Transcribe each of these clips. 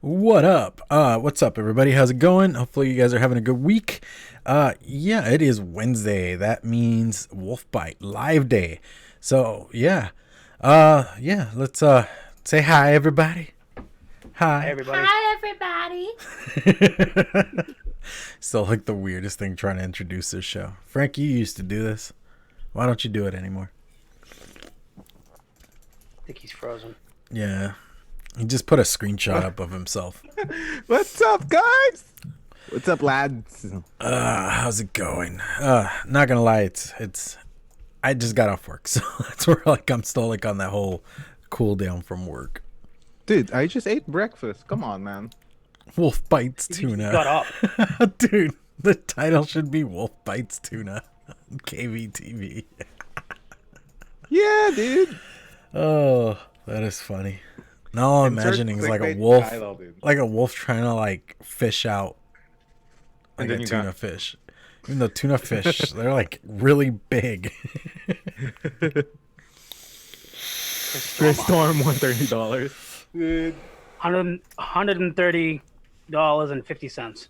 What up? What's up, everybody? How's it going? Hopefully, you guys are having a good week. Yeah, it is Wednesday. That means Wolfbite Live Day. So, yeah. Yeah, let's say hi, everybody. Hi, Hi. everybody. Hi, everybody. Still like the weirdest thing trying to introduce this show. Frank, you used to do this. Why don't you do it anymore? I think he's frozen. Yeah. He just put a screenshot up of himself. What's up, guys? What's up, lads? How's it going? Not gonna lie, it's I just got off work, so that's where I'm still on that whole cool down from work. Dude, I just ate breakfast. Come on, man. Wolf Bites You Tuna. got up. Dude, the title should be Wolf Bites Tuna on KVTV. Yeah, dude. Oh, that is funny. Now all I'm Insert imagining is like a clickbait wolf, title, dude. like a wolf trying to fish out like And then a you tuna got- fish. Even though tuna fish, they're really big. Storm $130. Dude. $130.50.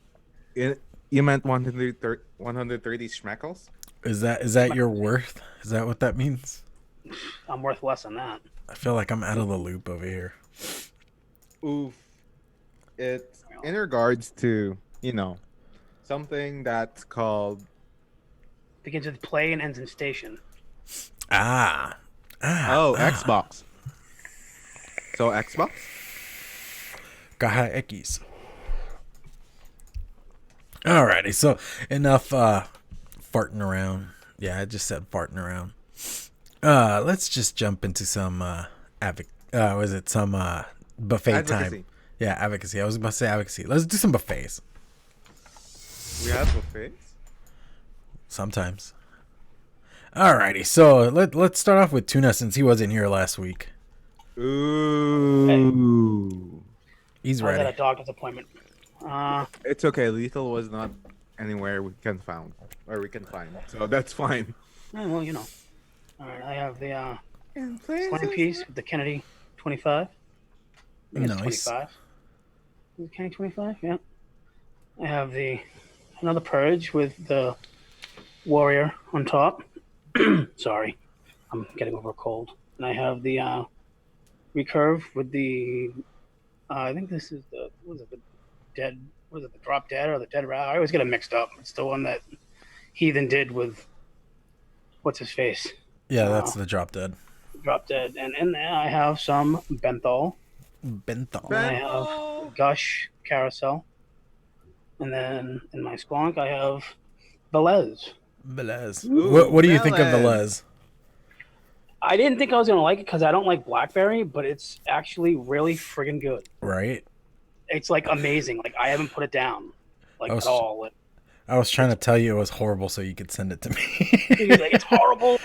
You meant 130 schmeckles? Is that your worth? Is that what that means? I'm worth less than that. I feel like I'm out of the loop over here. Oof. It's in regards to, something that's called... Begins with play and ends in station. Xbox. So, Xbox? Caja X. Alrighty, so enough farting around. Yeah, I just said farting around. Let's just jump into some buffet Advocacy. time. Yeah, advocacy. I was about to say advocacy. Let's do some buffets. We have buffets? Sometimes. Alrighty, so let's start off with Tuna since he wasn't here last week. Ooh. He's I was at ready. a doctor's appointment. It's okay. Lethal was not anywhere we can find. So that's fine. Well, All right, I have the slang piece with the Kennedy 25. I think it's Nice. 25. Is it Kennedy 25? Yeah. I have another purge with the warrior on top. Sorry, I'm getting over a cold. And I have the recurve with the. I think this is the dead. Was it the drop dead or the dead rat? I always get it mixed up. It's the one that Heathen did with what's his face. Yeah, that's the drop dead. Drop dead, and in there I have some benthol. Benthol. And I have Gush Carousel, and then in my squonk I have Velez. Velez. Ooh, What do you think of Velez. Velez? I didn't think I was gonna like it because I don't like blackberry, but it's actually really friggin' good. Right? It's amazing. I haven't put it down at all. I was trying to tell you it was horrible so you could send it to me. It's horrible.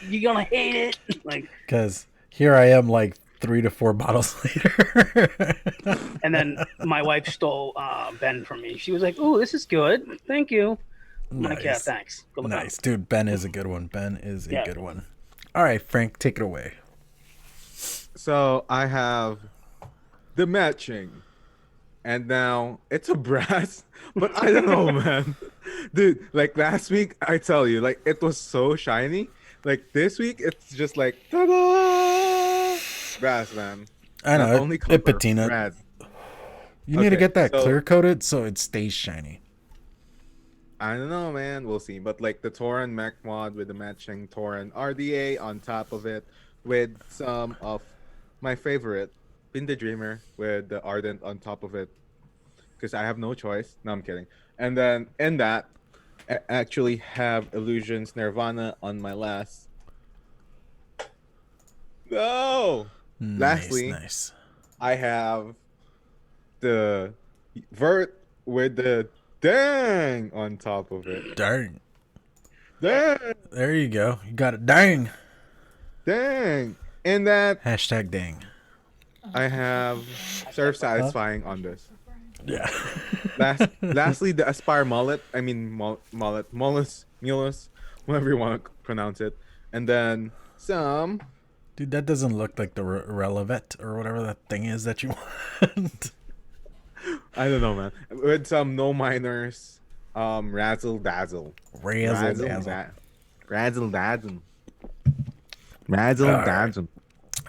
You're gonna hate it. Because here I am 3 to 4 bottles later. And then my wife stole Ben from me. She was like, "Ooh, this is good. Thank you." I'm like, "Yeah, thanks. Go look Nice. up." Dude, Ben is a good one. Ben is a good one. All right, Frank, take it away. So I have the matching, and now it's a brass, but I don't know, man. Dude, last week, I tell you, it was so shiny. This week, it's just ta-da! Brass, man. I know. Not only It copper, patina. brass. You need to Okay, get that so- clear coated so it stays shiny. I don't know, man. We'll see. But the Tauren mech mod with the matching Tauren RDA on top of it, with some of my favorite, Pin the Dreamer with the Ardent on top of it, because I have no choice. No, I'm kidding. And then in that, I actually have Illusions Nirvana on my last. No. Lastly, Nice. I have the Vert with the Dang on top of it. Dang. Dang. There you go. You got it. Dang. Dang. And that Hashtag dang. I have Surf Satisfying on this. Yeah. Lastly, the Aspire Mullet. I mean, Mullet. Mulus. Whatever you want to pronounce it. And then some Dude, that doesn't look like the relevant or whatever that thing is that you want. I don't know, man. With some no minors, razzle dazzle, Razzle dazzle. razzle dazzle, All razzle right. dazzle.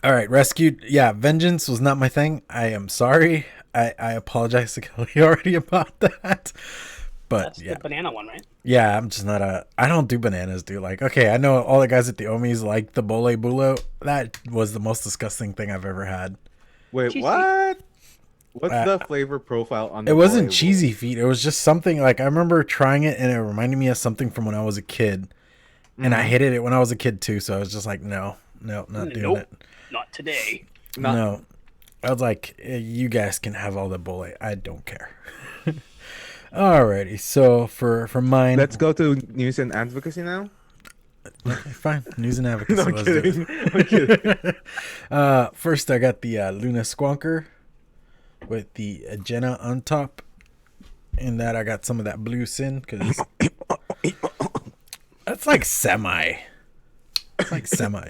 All right, rescued. Yeah, vengeance was not my thing. I am sorry. I apologize to Kelly already about that. But That's yeah, the banana one, right? yeah, I'm just not I don't do bananas, dude. Like, okay, I know all the guys at the Ohmies like the Bole Bulo. That was the most disgusting thing I've ever had. Wait, Cheesy. what? What's Uh, the flavor profile on the It wasn't Bole cheesy Bowl? feet. It was just something like I remember trying it and it reminded me of something from when I was a kid. And I hated it when I was a kid too. So I was just like, no, not doing Nope, it. not today. Not No. I was like, you guys can have all the Bole. I don't care. Alrighty. So for mine, Let's go to news and advocacy now. okay, fine. News and advocacy. No, I'm Let's do kidding. it. I'm kidding. First, I got the Luna Squonker with the Jenna on top. In that, I got some of that blue sin because that's like semi. It's like semi.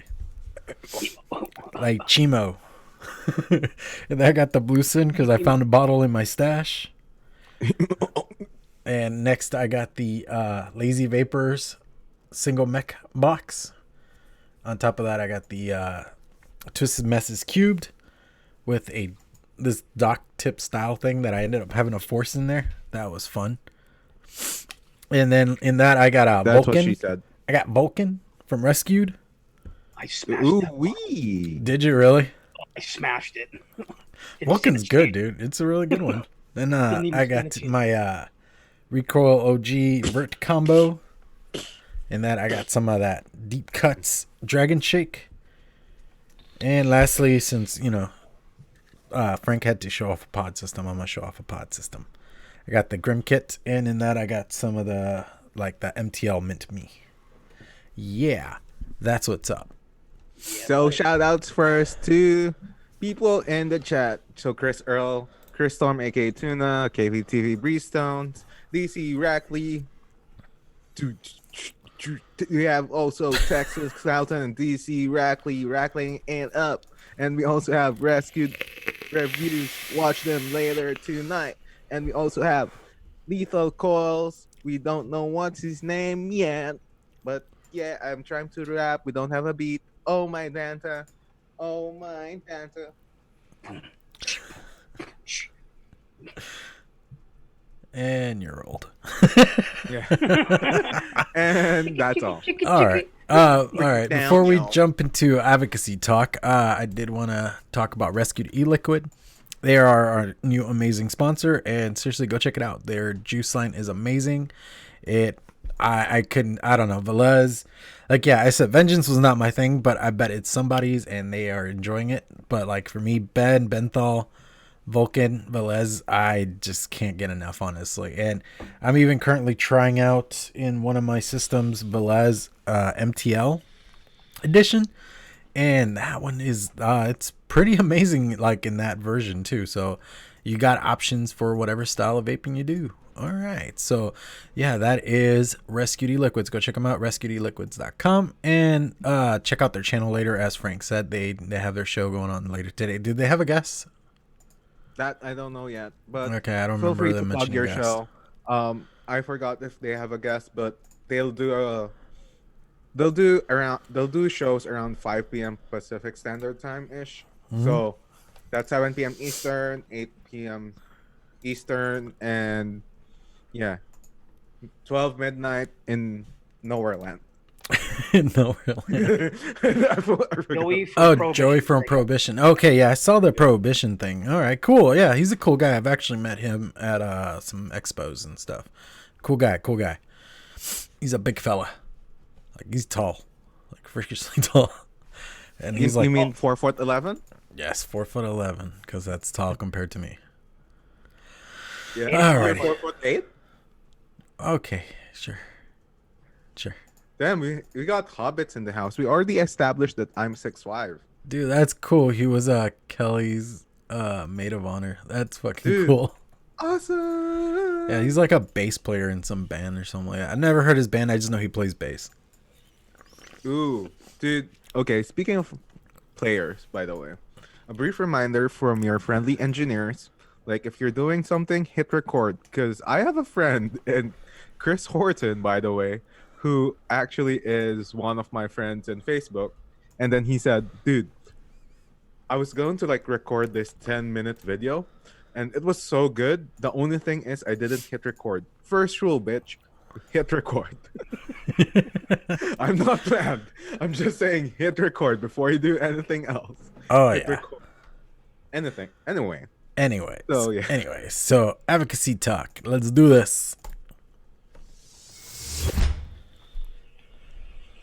Like Chimo. And I got the blue sin because I found a bottle in my stash. And next, I got the Lazy Vapors single mech box. On top of that, I got the Twisted Messes cubed with this dock tip style thing that I ended up having a force in there. That was fun. And then in that, I got That's Vulcan. what she said. I got Vulcan from Rescued. I smashed Ooh that. wee. Did you really? I smashed it. Didn't Vulcan's stand a good, chance. dude. It's a really good one. Then Didn't even I stand a got chance. my Recoil OG Vert combo. And that I got some of that Deep Cuts Dragon Shake. And lastly, since, Frank had to show off a pod system, I'm going to show off a pod system. I got the Grim Kit, and in that I got some of the MTL Mint Me. Yeah, that's what's up. So shout outs first to people in the chat. So Chris Earl, Chris Storm, aka Tuna, KVTV Breestones, DC Rackley. We have also Texas Clouton and DC Rackley, Rackling and up. And we also have Rescued Reviews. Watch them later tonight. And we also have Lethal Coils. We don't know what's his name yet. But yeah, I'm trying to rap. We don't have a beat. Oh.My.Lanta. Oh.My.Lanta. And you're old. Yeah. And that's all. All right. All right. Down, Before we y'all. jump into advocacy talk, I did want to talk about Rescued E-Liquid. They are our new amazing sponsor, and seriously, go check it out. Their juice line is amazing. I don't know, Velez. Like, yeah, I said Vengeance was not my thing, but I bet it's somebody's, and they are enjoying it. But like for me, Benthal, Vulcan, Velez, I just can't get enough, honestly. And I'm even currently trying out in one of my systems Velez MTL edition, and that one is it's pretty amazing, like in that version too. So you got options for whatever style of vaping you do. All right, so yeah, that is Rescued E-Liquids. Go check them out, rescuedeliquids.com, and check out their channel later. As Frank said, they have their show going on later today. Did they have a guest? That I don't know yet, but Okay, I don't feel remember free them to plug mentioning your guest. show. I forgot if they have a guest, but they'll do shows around 5 p.m. Pacific Standard Time ish. Mm-hmm. So that's 7 p.m. Eastern, 8 p.m. Eastern, and yeah, 12 midnight in Nowhere Land. No, really. I forgot. Joey from Oh, Prohibition. Joey from Prohibition. Okay, yeah, I saw the Prohibition thing. All right, cool. Yeah, he's a cool guy. I've actually met him at some expos and stuff. Cool guy. He's a big fella. Like, he's tall. Like, freakishly tall. And he's You mean 4'11"? yes, 4'11", because that's tall compared to me. Yeah. Alrighty. 4'8"? Okay, sure. Damn, we got hobbits in the house. We already established that I'm 6'5". Dude, that's cool. He was Kelly's maid of honor. That's fucking Dude. cool. Awesome. Yeah, he's like a bass player in some band or something like that. I've never heard his band. I just know he plays bass. Ooh, dude. Okay, speaking of players, by the way, a brief reminder from your friendly engineers. Like if you're doing something, hit record. Because I have a friend, and Chris Horton, by the way, who actually is one of my friends in Facebook. And then he said, dude, I was going to like record this 10-minute video and it was so good. The only thing is I didn't hit record. First rule, bitch, hit record. I'm not mad. I'm just saying hit record before you do anything else. Oh Hit yeah. record. Anything. Anyway. Anyways. So, yeah. Anyways. So advocacy talk. Let's do this.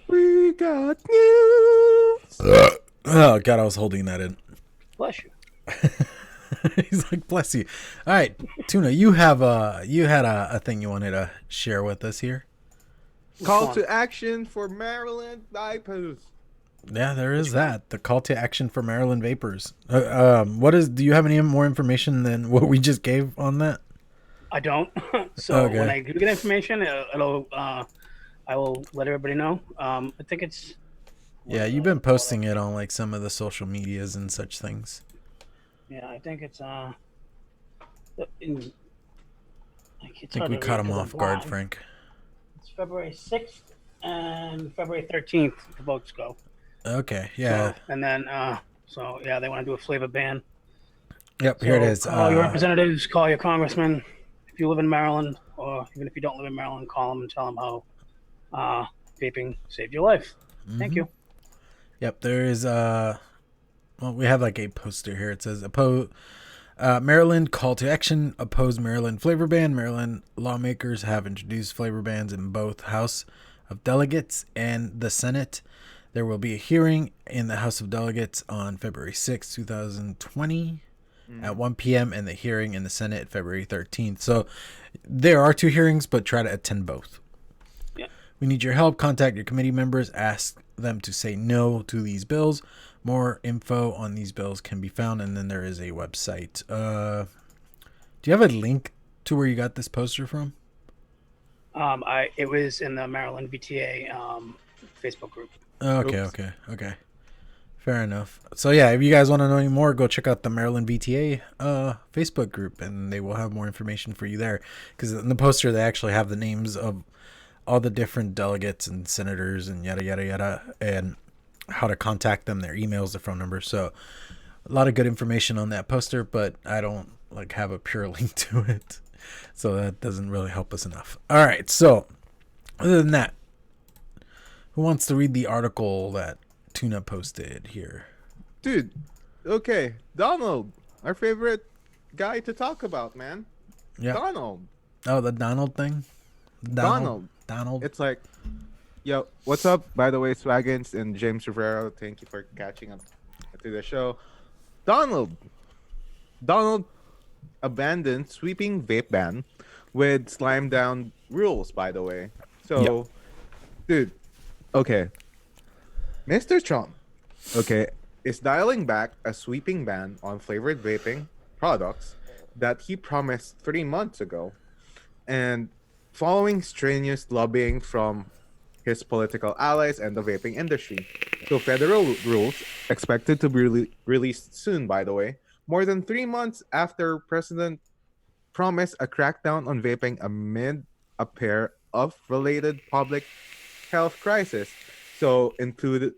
We got news. Oh god, I was holding that in. Bless you. He's like, bless you. All right, Tuna, you had a thing you wanted to share with us here. Call to action for Maryland vapors. Yeah, there is that. The call to action for Maryland vapors. Do you have any more information than what we just gave on that? I don't. So when I do get information, I will let everybody know. I think it's. Yeah, you've been posting it on like some of the social medias and such things. Yeah, I think it's. I think we caught him off guard, Frank. It's February 6th and February 13th. The votes go. Okay, yeah. So, and then, they want to do a flavor ban. Yep, here it is. Call your representatives, call your congressman. If you live in Maryland, or even if you don't live in Maryland, call them and tell them how vaping saved your life. Thank you. Yep, there is we have like a poster here. It says Maryland call to action, oppose Maryland flavor ban. Maryland lawmakers have introduced flavor bans in both House of Delegates and the Senate. There will be a hearing in the House of Delegates on February 6, 2020 at 1 p.m. and the hearing in the Senate February 13th. So there are 2 hearings, but try to attend both. Yeah. We need your help. Contact your committee members. Ask them to say no to these bills. More info on these bills can be found, and then there is a website. Do you have a link to where you got this poster from? It was in the Maryland VTA Facebook group. Okay. Fair enough. So yeah, if you guys want to know any more, go check out the Maryland VTA Facebook group, and they will have more information for you there. Because in the poster, they actually have the names of all the different delegates and senators and yada yada yada, and how to contact them, their emails, their phone numbers. So a lot of good information on that poster, but I don't like have a pure link to it, so that doesn't really help us enough. All right, so other than that, who wants to read the article that Tuna posted here? Dude, okay. Donald, our favorite guy to talk about, man. Yeah. Donald. Oh, the Donald thing? Donald. It's like, yo, what's up? By the way, Swaggins and James Rivera, thank you for catching up to the show. Donald abandoned sweeping vape ban with slime down rules, by the way. So, dude, okay. Mr. Trump, okay, is dialing back a sweeping ban on flavored vaping products that he promised 3 months ago. And following strenuous lobbying from his political allies and the vaping industry. So federal rules expected to be released soon, by the way, more than 3 months after President promised a crackdown on vaping amid a pair of related public health crises. So included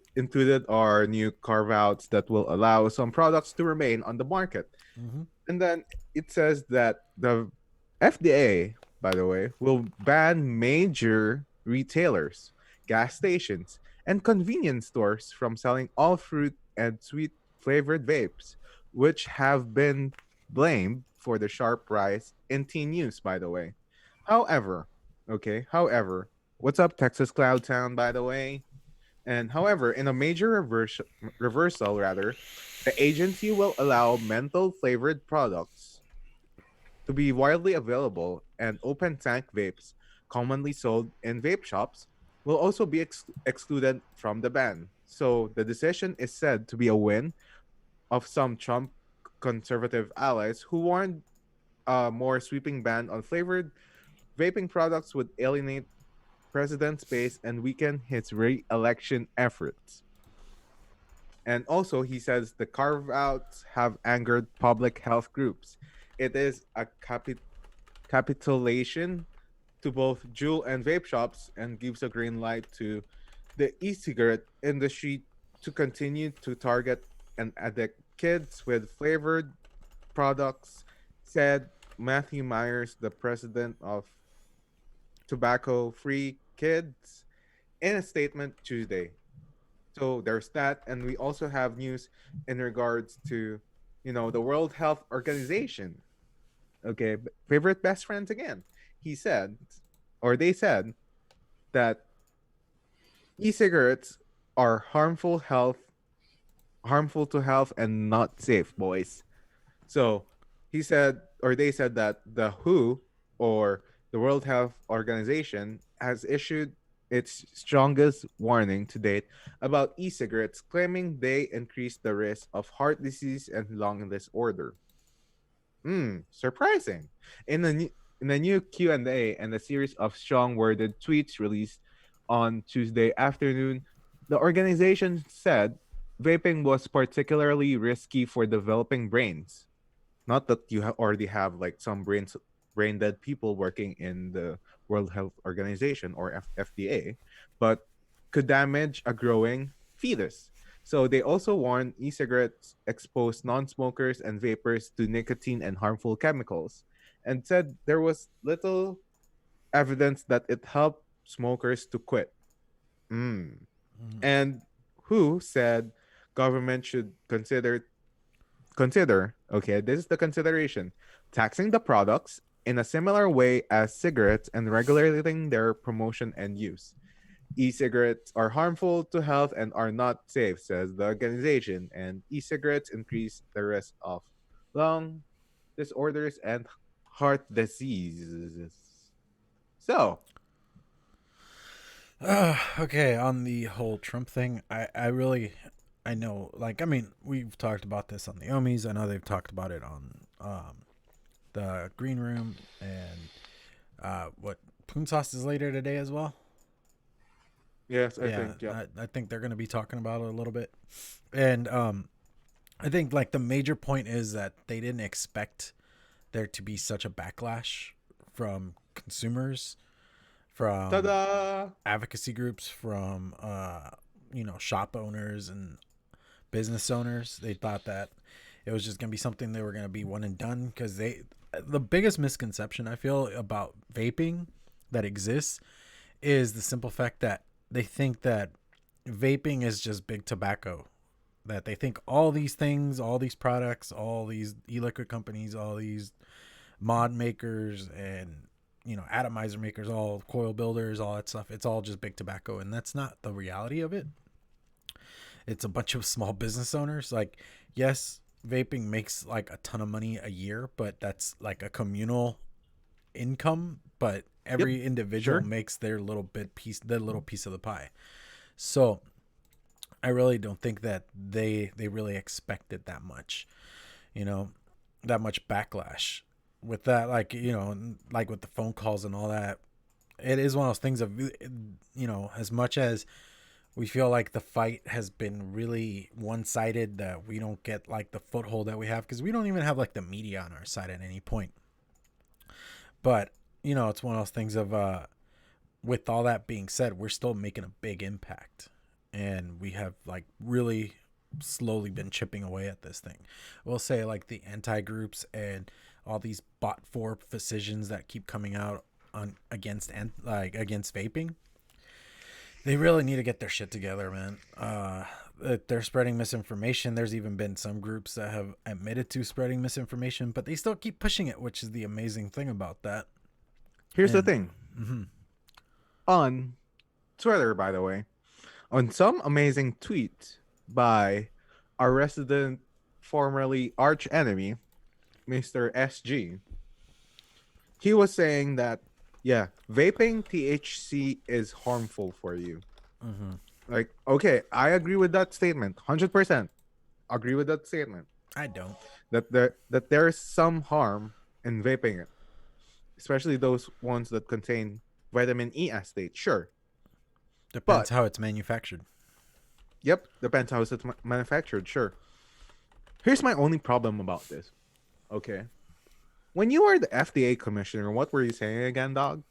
are new carve-outs that will allow some products to remain on the market. And then it says that the FDA, by the way, will ban major retailers, gas stations, and convenience stores from selling all fruit and sweet flavored vapes, which have been blamed for the sharp rise in teen use, by the way. However, what's up, Texas Cloud Town, by the way? And however, in a major reversal, the agency will allow menthol flavored products to be widely available, and open tank vapes, commonly sold in vape shops, will also be excluded from the ban. So the decision is said to be a win of some Trump conservative allies who warned a more sweeping ban on flavored vaping products would alienate president's base and weaken his re-election efforts. And also, he says the carve-outs have angered public health groups, it is a capitulation to both jewel and vape shops and gives a green light to the e-cigarette industry to continue to target and addict kids with flavored products, said Matthew Myers, the president of Tobacco Free Kids, in a statement Tuesday. So there's that, and we also have news in regards to, the World Health Organization. Okay, favorite best friends again. He said, or they said, that e-cigarettes are harmful to health and not safe, boys. So he said, or they said, that the WHO, or the World Health Organization, has issued its strongest warning to date about e-cigarettes, claiming they increase the risk of heart disease and lung disorder. Surprising. In a new Q&A and a series of strong-worded tweets released on Tuesday afternoon, the organization said vaping was particularly risky for developing brains. Not that you already have like some brain dead people working in the World Health Organization or FDA, but could damage a growing fetus. So they also warn e-cigarettes expose non-smokers and vapers to nicotine and harmful chemicals, and said there was little evidence that it helped smokers to quit. And who said government should consider, okay, this is the consideration, taxing the products in a similar way as cigarettes and regulating their promotion and use. E-cigarettes are harmful to health and are not safe, says the organization, and e-cigarettes increase the risk of lung disorders and heart diseases. So, Okay, on the whole Trump thing, I know, like, I mean, we've talked about this on the Ohmies. I know they've talked about it on the Green Room, and what, PoonSauce is later today as well. yes, I think, I think they're going to be talking about it a little bit, and I think like the major point is that they didn't expect there to be such a backlash from consumers, from ta-da! advocacy groups, from shop owners and business owners. They thought that it was just gonna be something they were gonna be one and done, because the biggest misconception I feel about vaping that exists is the simple fact that they think that vaping is just big tobacco, that they think all these things, all these products, all these e-liquid companies, all these mod makers and atomizer makers, all coil builders, all that stuff, it's all just big tobacco. And that's not the reality of it. It's a bunch of small business owners. Like, yes, vaping makes like a ton of money a year, but that's like a communal income, but every individual makes their little piece of the pie. So I really don't think that they really expected that much, that much backlash with that. Like, like with the phone calls and all that, it is one of those things of, as much as we feel like the fight has been really one-sided, that we don't get like the foothold that we have, because we don't even have like the media on our side at any point. But it's one of those things of with all that being said, we're still making a big impact, and we have like really slowly been chipping away at this thing. We'll say like the anti-groups and all these bot for physicians that keep coming out on against vaping, they really need to get their shit together, man. They're spreading misinformation. There's even been some groups that have admitted to spreading misinformation, but they still keep pushing it, which is the amazing thing about that. Here's the thing. On Twitter, by the way, on some amazing tweet by our resident, formerly arch enemy, Mr. SG, he was saying that, yeah, vaping THC is harmful for you. Like, okay, I agree with that statement. 100% agree with that statement. I don't. That there's some harm in vaping it, especially those ones that contain vitamin E acetate. Sure. Depends how it's manufactured. Yep, depends how it's manufactured. Sure. Here's my only problem about this. Okay. when you were the FDA commissioner, what were you saying again, dog?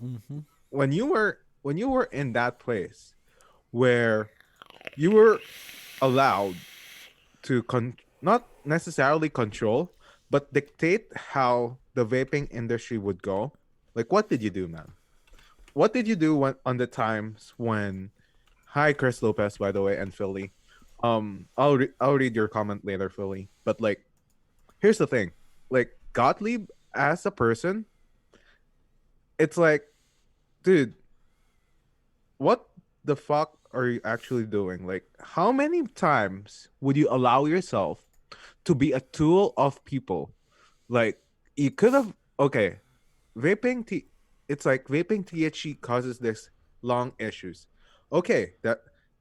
Mm-hmm. When you were in that place where you were allowed to not necessarily control, but dictate how the vaping industry would go. Like, what did you do, man? What did you do when on the times when? Hi, Chris Lopez, by the way, and Philly. I'll read your comment later, Philly. But like, here's the thing, like Gottlieb as a person, it's like, dude, what the fuck are you actually doing? Like, how many times would you allow yourself to be a tool of people? Like, you could have, okay, vaping t it's like vaping THC causes this lung issues. Okay,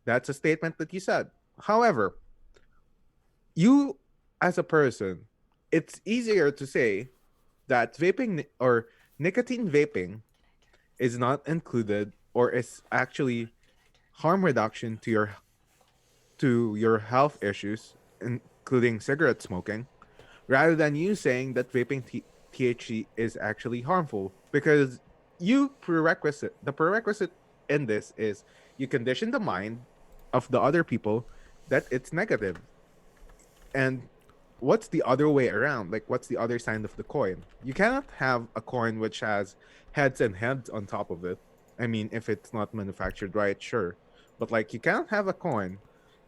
that's a statement that you said. However, you as a person, it's easier to say that or nicotine vaping is not included or is actually harm reduction to your health issues, including cigarette smoking, rather than you saying that THC is actually harmful, because the prerequisite in this is you condition the mind of the other people that it's negative. And what's the other way around? Like, what's the other side of the coin? You cannot have a coin which has heads and heads on top of it. I mean, if it's not manufactured right, sure. But like, you cannot have a coin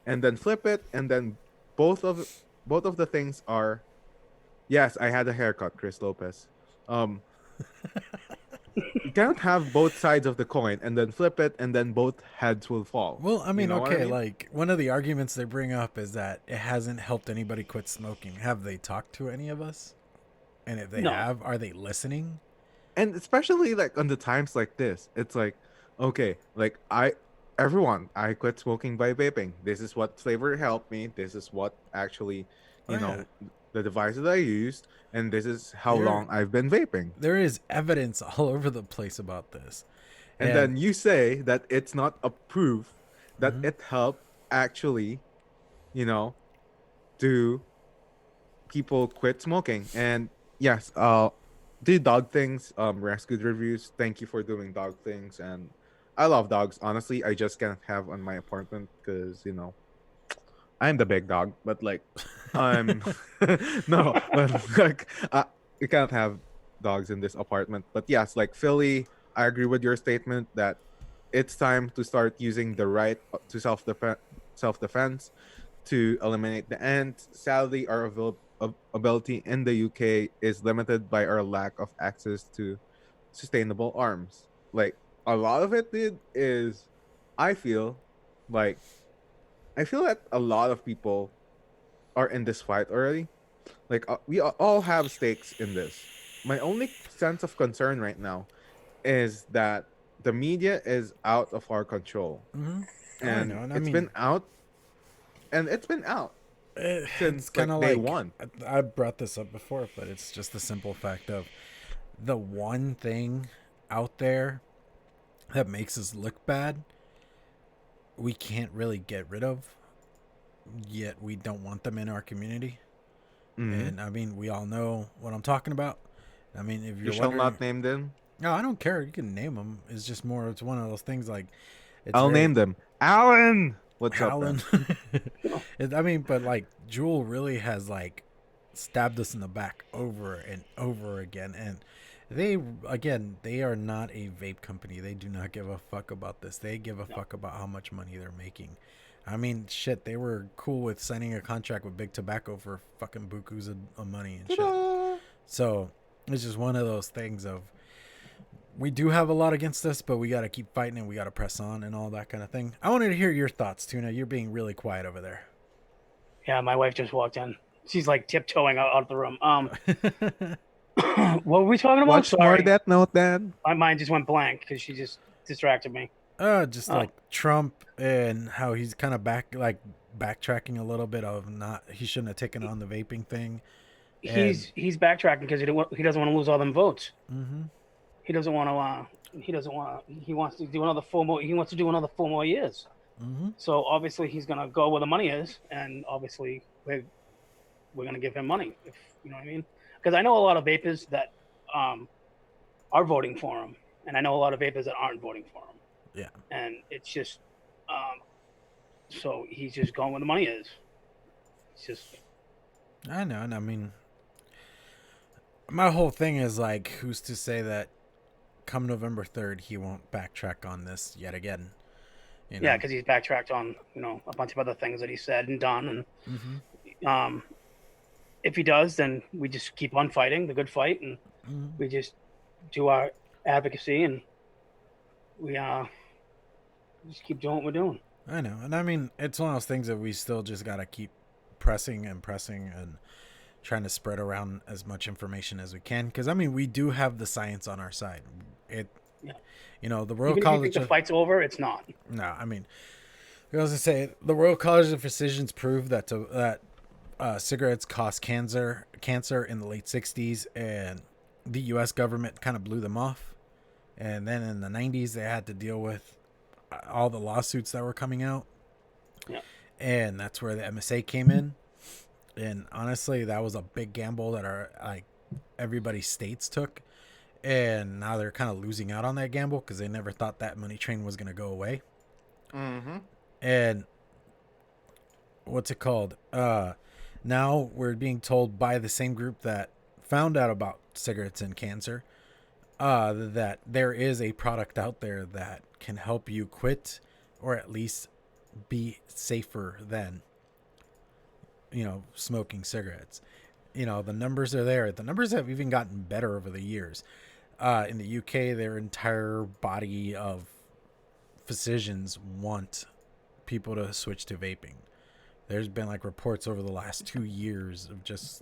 and then flip it, and then both of both of the things are, yes, I had a haircut, Chris Lopez. Um, you cannot have both sides of the coin and then flip it, and then both heads will fall. Well, I mean, You know what I okay, mean? like one of the arguments they bring up is that it hasn't helped anybody quit smoking. Have they talked to any of us? And if they No. have, are they listening? And especially like on the times like this, it's like, okay, like I quit smoking by vaping. This is what flavor helped me. This is what actually, Oh, you yeah. know, the device that I used, and this is how There- long I've been vaping. There is evidence all over the place about this. And then you say that it's not a proof that Mhm. it helped actually, you know, do people quit smoking. And yes, do dog things, rescued reviews. Thank you for doing dog things. And I love dogs. Honestly, I just can't have on my apartment because, I'm the big dog, but like, I'm no, but like, you can't have dogs in this apartment. But yes, like Philly, I agree with your statement that it's time to start using the right to self defense to eliminate the ants. Sadly, our ability in the UK is limited by our lack of access to sustainable arms. Like, a lot of it, dude, is I feel like I feel that a lot of people are in this fight already. Like, we all have stakes in this. My only sense of concern right now is that the media is out of our control, Mhm. Oh, I know. and And I it's mean, been out, and it's been out it's since kind like of day like one. I brought this up before, but it's just the simple fact of the one thing out there that makes us look bad, we can't really get rid of, yet we don't want them in our community. Hmm. And I mean, we all know what I'm talking about. I mean, if You you're shall wondering, not name them. no, I don't care. You can name them. It's just more. It's one of those things like it's I'll very name them. Alan, what's up, Howlin'. man? I mean, but like Jewel really has like stabbed us in the back over and over again, and they are not a vape company. They do not give a fuck about this. They give a fuck about how much money they're making. I mean, shit, they were cool with signing a contract with Big Tobacco for fucking bukus of money and shit. Ta-da! So it's just one of those things of we do have a lot against us, but we got to keep fighting and we got to press on and all that kind of thing. I wanted to hear your thoughts, Tuna. You're being really quiet over there. Yeah, my wife just walked in. She's like tiptoeing out of the room. What were we talking about? Watch more Sorry, Death Note, Dad. my mind just went blank because she just distracted me. Just Oh. like Trump and how he's kind of backtracking a little bit of not he shouldn't have taken on the vaping thing. He's backtracking because he doesn't want to lose all them votes. Mm-hmm. He doesn't want to. He wants to do another 4 more. He wants to do another 4 more years. Mm-hmm. So obviously he's gonna go where the money is, and obviously we're gonna give him money. If you know what I mean. because I know a lot of vapors that are voting for him, and I know a lot of vapors that aren't voting for him. Yeah. And it's just, so he's just going where the money is. It's just. I know, and I mean, my whole thing is like, who's to say that come November 3rd he won't backtrack on this yet again? You know? Yeah, because he's backtracked on a bunch of other things that he said and done, and if he does, then we just keep on fighting the good fight, and we just do our advocacy, and we just keep doing what we're doing. I know, and I mean, it's one of those things that we still just gotta keep pressing and trying to spread around as much information as we can, because I mean, we do have the science on our side. The Royal Even College if you think the fight's over, it's not. No, I mean, I was gonna say the Royal College of Physicians proved that cigarettes caused cancer in the late 60s, and the U.S. government kind of blew them off. And then in the 90s, they had to deal with all the lawsuits that were coming out. Yeah. And that's where the MSA came in. And honestly, that was a big gamble that everybody's states took. And now they're kind of losing out on that gamble because they never thought that money train was going to go away. Mm-hmm. And what's it called? Now we're being told by the same group that found out about cigarettes and cancer that there is a product out there that can help you quit, or at least be safer than smoking cigarettes. The numbers are there. The numbers have even gotten better over the years. In the UK, their entire body of physicians want people to switch to vaping. There's been reports over the last 2 years of just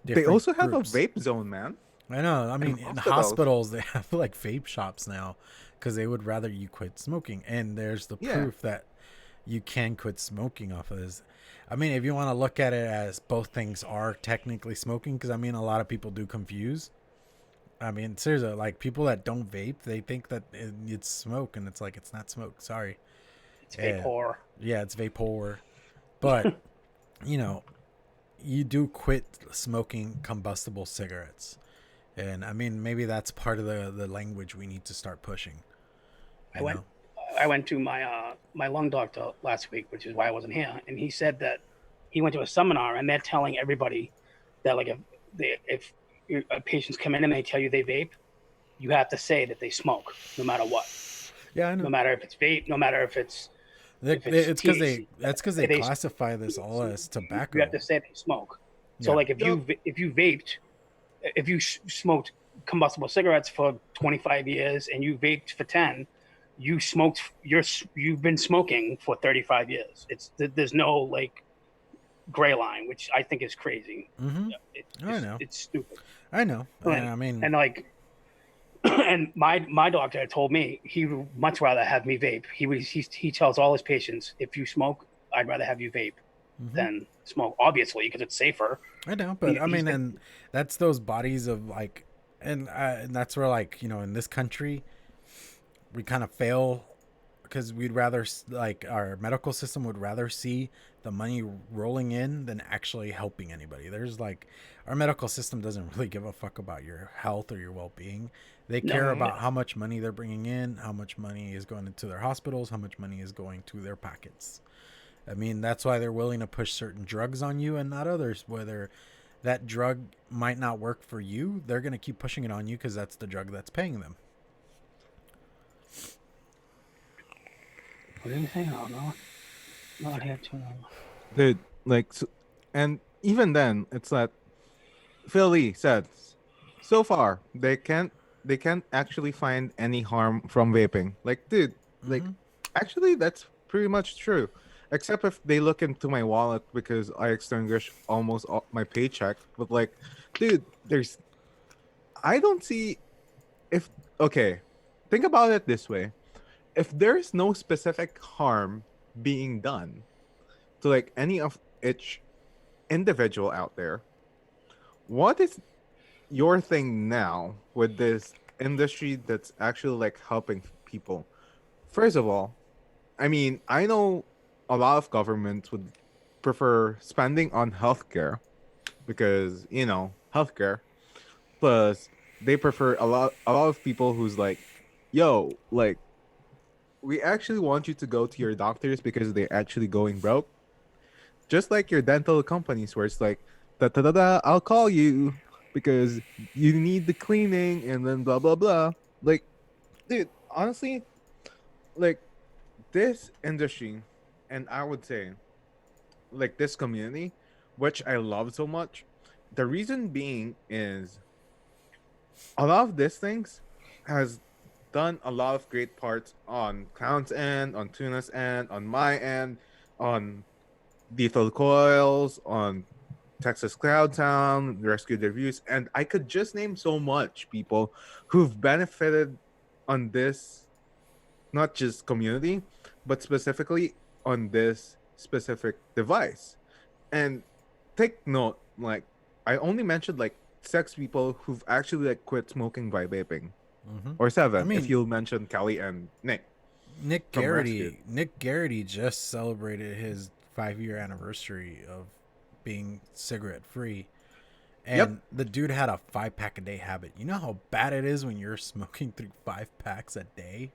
They also have groups. a vape zone, man. I know. I mean, in hospitals, they have vape shops now because they would rather you quit smoking. And there's the proof that you can quit smoking off of this. I mean, if you want to look at it as both things are technically smoking, because I mean, a lot of people do confuse. I mean, seriously, people that don't vape, they think that it's smoke, and it's it's not smoke. Sorry. It's vapor. Yeah, it's vapor. But, you do quit smoking combustible cigarettes. And, I mean, maybe that's part of the language we need to start pushing. I went to my lung doctor last week, which is why I wasn't here. And he said that he went to a seminar, and they're telling everybody that, if patients come in and they tell you they vape, you have to say that they smoke, no matter what. Yeah, I know. No matter if it's vape, no matter if it's because they classify this all as tobacco. You have to say they smoke. So if you vaped, if you smoked combustible cigarettes for 25 years and you vaped for 10, you've been smoking for 35 years. There's no gray line, which I think is crazy. Mm-hmm. I know. It's stupid. I know. And, I mean, and and my doctor told me he would much rather have me vape. He tells all his patients, if you smoke, I'd rather have you vape than smoke, obviously, because it's safer. I know, but and that's those bodies of and that's where in this country we kind of fail because we'd rather our medical system would rather see the money rolling in than actually helping anybody. There's our medical system doesn't really give a fuck about your health or your well-being. They care about how much money they're bringing in, how much money is going into their hospitals, how much money is going to their pockets. I mean, that's why they're willing to push certain drugs on you and not others. Whether that drug might not work for you, they're going to keep pushing it on you because that's the drug that's paying them. What did you say? Oh, no. Not here too. Dude, and even then, it's that Phil Lee said, so far they can't actually find any harm from vaping. Dude, actually that's pretty much true. Except if they look into my wallet because I extinguish almost all my paycheck. But dude, I don't see think about it this way. If there's no specific harm being done to any of each individual out there, what is your thing now with this industry that's actually helping people? First of all, I mean, I know a lot of governments would prefer spending on healthcare because healthcare, Plus, they prefer a lot of people who's like, yo, like we actually want you to go to your doctors because they're actually going broke. Just like your dental companies where it's like da da da da, I'll call you because you need the cleaning and then blah blah blah. Like, dude, honestly, like this industry, and I would say like this community, which I love so much. The reason being is a lot of these things has done a lot of great parts on Clown's end, on Tuna's end, on my end, on Lethal Coils, on Texas Cloud Town, Rescue Reviews, and I could just name so much people who've benefited on this, not just community, but specifically on this specific device. And take note, like I only mentioned like 6 people who've actually like quit smoking by vaping, or 7 I mean, if you'll mention Kelly and Nick. Nick from Garrity. Rescue. Nick Garrity just celebrated his 5-year anniversary of being cigarette free, and Yep. the dude had a 5-pack a day habit. You know how bad it is when you're smoking through 5 packs a day.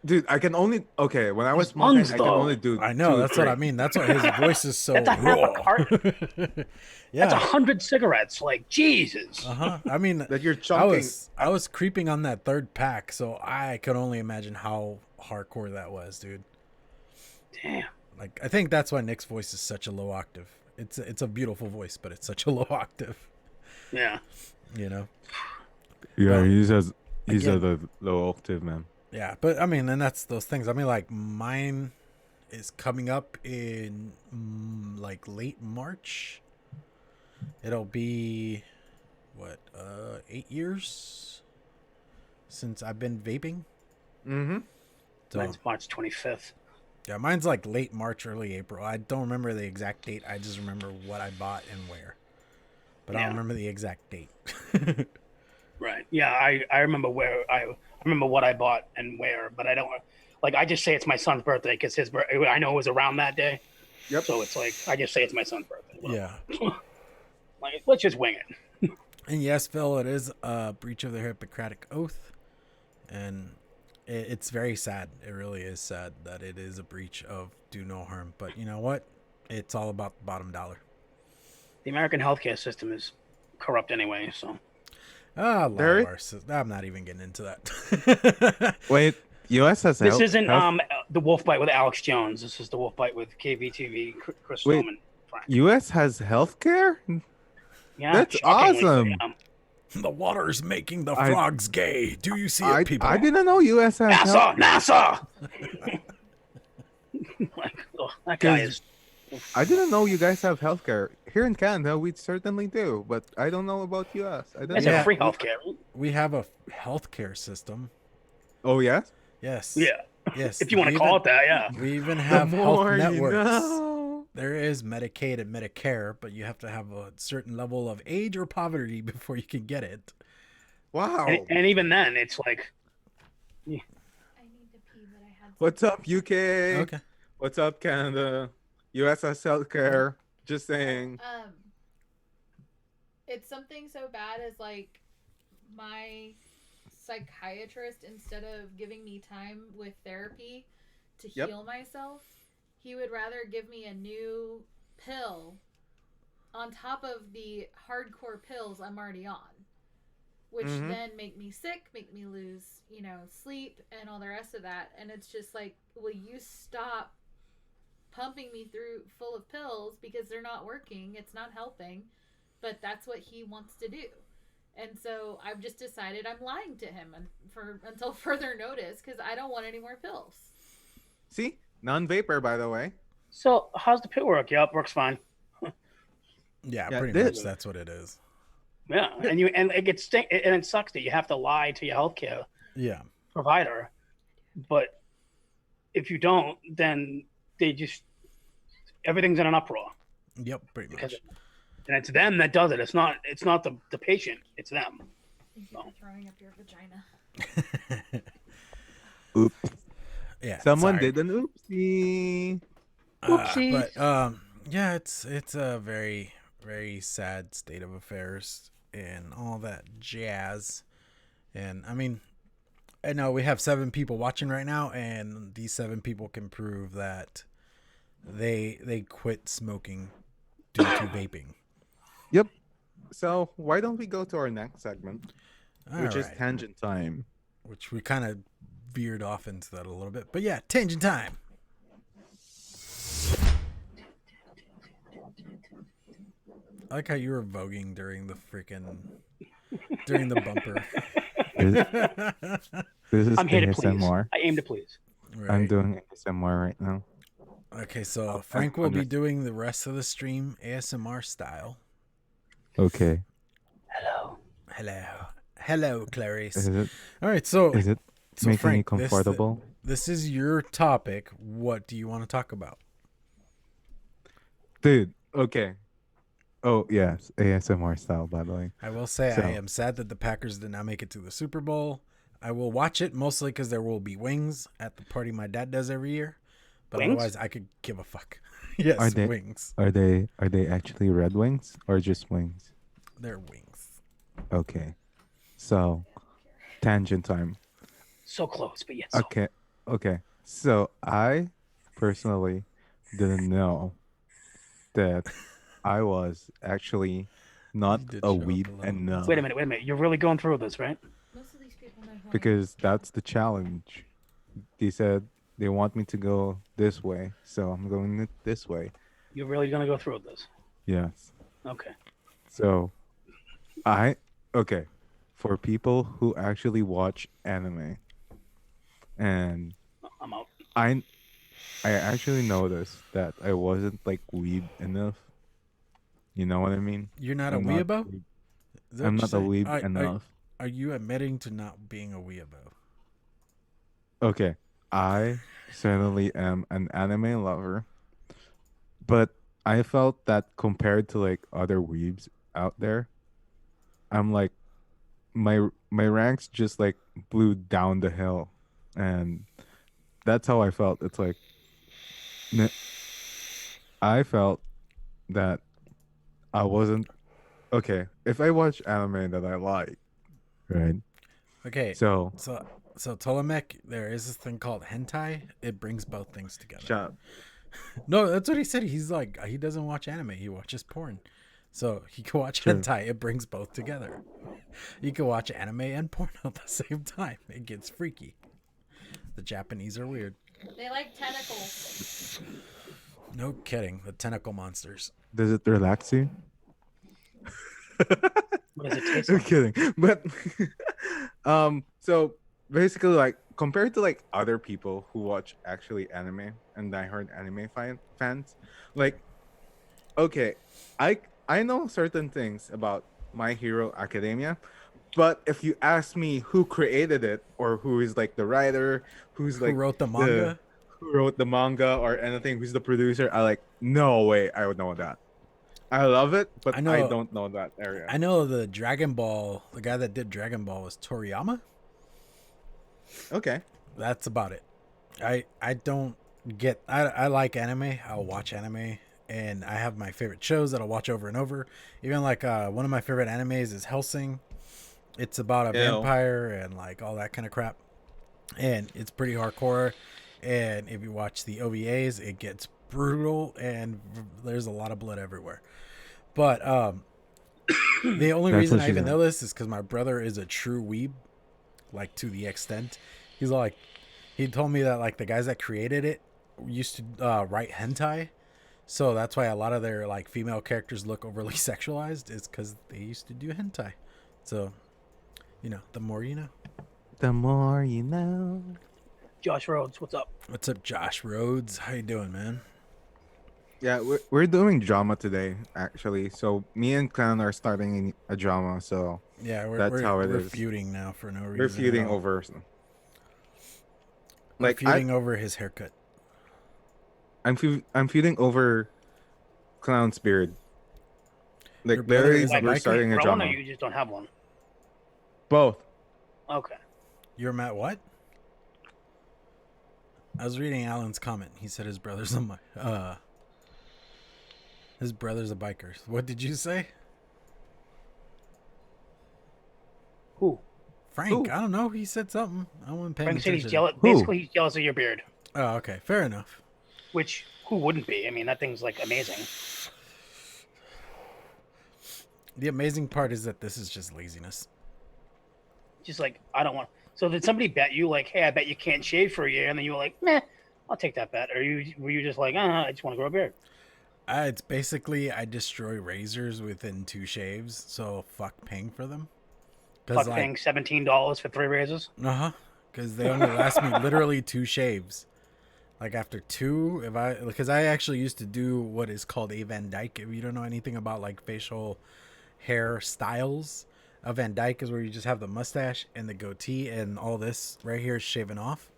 Dude, I can only when I was His smoking, lungs, I can though. only do. I know, 2, that's what I 3. mean. That's why his voice is so That's a half a raw. carton. Yeah. That's 100 cigarettes. Like, Jesus. I mean, That you're I chunking. was creeping on that 3rd pack, so I could only imagine how hardcore that was, dude. Damn. Like, I think that's why Nick's voice is such a low octave. It's a beautiful voice, but it's such a low octave. Yeah. You know. Yeah, Well, he's at again- the low octave, man. Yeah, but I mean, and that's those things. I mean, like mine is coming up in like late March. It'll be what 8 years since I've been vaping. Mm-hmm. So Mine's March 25th. yeah, mine's like late March, early April. I don't remember the exact date. I just remember what I bought and where. But I Yeah. don't remember the exact date. Right. Yeah, I remember where I remember what I bought and where, but I don't like. I just say it's my son's birthday because his birthday. I know it was around that day. Yep. So it's like I just say it's my son's birthday. Well, Yeah. Like, let's just wing it. And yes, Phil, it is a breach of the Hippocratic Oath. And it's very sad. It really is sad that it is a breach of do no harm. But you know what? It's all about the bottom dollar. The American healthcare system is corrupt anyway. So A lot There of is- our I'm not even getting into that. Wait, US has this health- isn't health- the Wolfbite with Alex Jones. This is the Wolfbite with KVTV Chris Wait. Stillman. Frank. US has healthcare? Yeah, That's shockingly so, awesome. yeah. The water's making the I- frogs gay. Do you see it, people? I didn't know US has health. NASA. Like, oh, that guy is. I didn't know you guys have healthcare. Here in Canada, we certainly do, but I don't know about US. I don't It's know. Yeah. a free healthcare. We have a healthcare system. Oh, yeah? Yes. Yeah, Yes. if you want we to call even- it that, yeah. We even have health networks. know. There is Medicaid and Medicare, but you have to have a certain level of age or poverty before you can get it. Wow. And even then, it's like, I need to pee, but I had. What's up, UK? Okay. What's up, Canada? US has healthcare. Just saying. It's something so bad as like my psychiatrist, instead of giving me time with therapy to Yep. heal myself, he would rather give me a new pill on top of the hardcore pills I'm already on, which Mhm. then make me sick, make me lose, sleep and all the rest of that. And it's just like, will you stop pumping me through full of pills because they're not working, it's not helping, but that's what he wants to do. And so I've just decided I'm lying to him until further notice because I don't want any more pills. See? Non-vapor, by the way. so how's the pit work? Yep, works fine. Yeah, Yeah, pretty this- much that's what it is. Yeah, and it sucks that you have to lie to your healthcare Yeah. provider, but if you don't, then they just everything's in an uproar, Yep, pretty much. because and it's them that does it. It's not the patient. It's them. Thank you for throwing up your vagina. Oops. Yeah. Someone sorry. did an oopsie. Oopsies. But yeah, it's a very, very sad state of affairs. and all that jazz. And I mean, I know we have 7 people watching right now, and these 7 people can prove that they quit smoking due to vaping. Yep. So why don't we go to our next segment, All which is right. tangent time. Which we kind of veered off into that a little bit. But yeah, tangent time. I like how you were voguing during the bumper. This is I'm here to please. ASMR. I aim to please. Right. I'm doing ASMR right now. Okay, so Frank will be doing the rest of the stream ASMR style. Okay. Hello, Clarice. Is it All right, so making Frank, you comfortable? This is your topic. What do you want to talk about? Dude, okay. Oh, yes. ASMR style, by the way. I will say I am sad that the Packers did not make it to the Super Bowl. I will watch it mostly because there will be wings at the party my dad does every year. But Wings? otherwise, I could give a fuck. Yes, wings. Are they actually Red Wings or just wings? They're wings. Okay. So, tangent time. So close, but yes. Okay. So, I personally didn't know that I was actually not You did a show up weeb alone. enough. Wait a minute. You're really going through this, right? Most of these people know who I am. Because that's the challenge. They said they want me to go this way, so I'm going this way. You're really gonna go through this. Yes. Okay. So, for people who actually watch anime, and I'm out. I actually noticed that I wasn't like weeb enough. You know what I mean? You're not a I'm not weeabo? weeb- Is that I'm what not a you're saying? weeb enough. Are you admitting to not being a weeabo? Okay, I certainly am an anime lover, but I felt that compared to like other weebs out there, I'm like my ranks just like blew down the hill, and that's how I felt. It's like I felt that I wasn't okay. If I watch anime that I like, right? Okay. So So Ptolemaic, there is this thing called hentai. It brings both things together. shut up. No, that's what he said. He's like, he doesn't watch anime. He watches porn. So he can watch Sure. hentai. It brings both together. You can watch anime and porn at the same time. It gets freaky. The Japanese are weird. They like tentacles. No kidding. The tentacle monsters. Does it relax you? What does it taste I'm like? kidding, but so basically, like compared to like other people who watch actually anime and diehard anime fans, like okay, I know certain things about My Hero Academia, but if you ask me who created it or who is like the writer, who's Who like wrote the manga? who wrote the manga or anything, who's the producer, I like no way I would know that. I love it, but I don't know that area. I know the Dragon Ball, the guy that did Dragon Ball was Toriyama. Okay. That's about it. I don't get, I like anime. I'll watch anime, and I have my favorite shows that I'll watch over and over. Even like one of my favorite animes is Hellsing. It's about a vampire and like all that kind of crap, and it's pretty hardcore. And if you watch the OVAs, it gets brutal and there's a lot of blood everywhere. But the only reason I even know this is because my brother is a true weeb, like to the extent. He's like, he told me that like the guys that created it used to write hentai, so that's why a lot of their like female characters look overly sexualized. Is because they used to do hentai. So, you know, the more you know. The more you know. Josh Rhodes, what's up? What's up, Josh Rhodes? How you doing, man? Yeah, we're doing drama today, actually. So me and Clan are starting a drama. So Yeah, we're feuding now for no reason. We're feuding over. Like feuding over his haircut. I'm feuding over Clown's beard. Like literally, we're starting a drama. Or you just don't have one? Both. Okay. You're Matt what? I was reading Alan's comment. He said his brother's a biker. What did you say? Who? Frank, Who? I don't know. He said something. I wasn't paying Frank said attention. he's jealous. Who? Basically, he's jealous of your beard. Oh, okay. Fair enough. Which, who wouldn't be? I mean, that thing's like amazing. The amazing part is that this is just laziness. Just like, I don't want. So did somebody bet you, like, hey, I bet you can't shave for a year, and then you were like, meh, I'll take that bet, or were you just like, I just want to grow a beard? It's basically I destroy razors within 2 shaves, so fuck paying for them. Fuck paying $17 for 3 razors. Because they only last me literally 2 shaves. Like after 2, because I actually used to do what is called a Van Dyke. If you don't know anything about like facial hair styles, a Van Dyke is where you just have the mustache and the goatee and all this right here is shaven off.